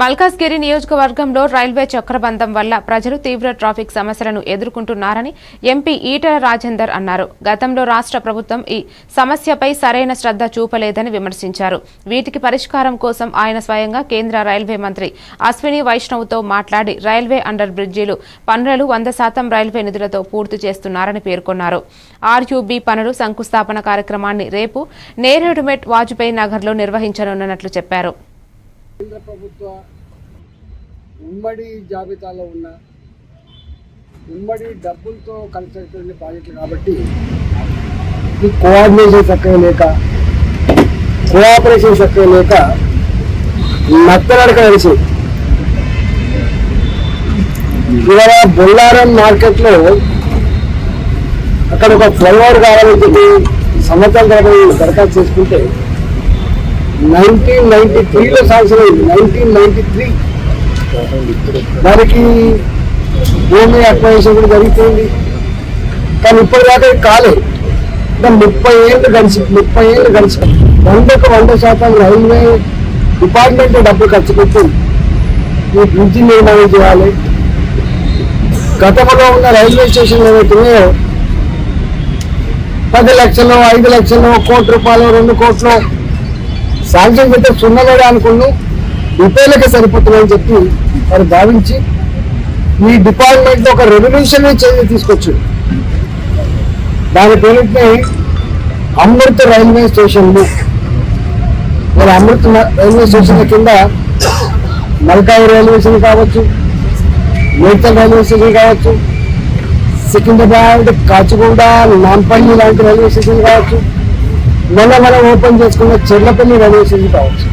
మల్కాజ్గిరి నియోజకవర్గంలో రైల్వే చక్రబంధం వల్ల ప్రజలు తీవ్ర ట్రాఫిక్ సమస్యలను ఎదుర్కొంటున్నారని ఎంపీ ఈటెల రాజేందర్ అన్నారు. గతంలో రాష్ట్ర ప్రభుత్వం ఈ సమస్యపై సరైన శ్రద్ధ చూపలేదని విమర్శించారు. వీటికి పరిష్కారం కోసం ఆయన స్వయంగా కేంద్ర రైల్వే మంత్రి అశ్విని వైష్ణవ్తో మాట్లాడి రైల్వే అండర్ బ్రిడ్జీలు పనులను 100% రైల్వే నిధులతో పూర్తి చేస్తున్నారని పేర్కొన్నారు. ఆర్యూబీ పనులు శంకుస్థాపన కార్యక్రమాన్ని రేపు నేరేడుమెట్ వాజ్పేయి నగర్లో నిర్వహించనున్నట్లు చెప్పారు. కేంద్ర ప్రభుత్వ ఉమ్మడి జాబితాలో ఉన్న ఉమ్మడి డబ్బులతో కలిసి అవుతున్న ప్రాజెక్టులు కాబట్టి ఈ కోఆర్డినేషన్ చక్కగా లేక కోఆపరేషన్ చక్కగా లేక నత్తనడక కలిసి ఇవాళ బొల్లారం మార్కెట్లో అక్కడ ఒక ఫ్లైఓవర్ కావాలని చెప్పి సంవత్సరం తర్వాత దరఖాస్తు చేసుకుంటే 1993లో శాంక్షన్ అయింది. 1993 దానికి భూమి అక్వైజేషన్ కూడా జరుగుతుంది. కానీ ఇప్పటిదాకా కాలేదు. 30 ఏళ్ళు గడిచి 100% రైల్వే డిపార్ట్మెంట్ డబ్బు ఖర్చు పెట్టి ఈ బ్రిడ్జి నిర్మాణం చేయాలి. గతంలో ఉన్న రైల్వే స్టేషన్లు ఏవైతున్నాయో 10 లక్షలు 5 లక్షలు ₹1 కోటి 2 కోట్లు శాంక్షన్ పెడితే సున్నగాడే అనుకున్నాం, రిపేర్లకే సరిపోతుందని చెప్పి వారు భావించి ఈ డిపార్ట్మెంట్లో ఒక రెవల్యూషన్ చేంజ్ తీసుకొచ్చు. దాని పేరుని అమృత్ రైల్వే స్టేషన్లు. మరి అమృత్ రైల్వే స్టేషన్ల కింద మల్కాజ్గిరి రైల్వే స్టేషన్ కావచ్చు, మేడ్చల్ రైల్వే స్టేషన్ కావచ్చు, సికింద్రాబాద్, కాచిగూడ, నాంపల్లి లాంటి రైల్వే స్టేషన్ కావచ్చు, మనం ఓపెన్ చేసుకున్న చెర్లపల్లి రైల్వే స్టేషన్ కావచ్చు.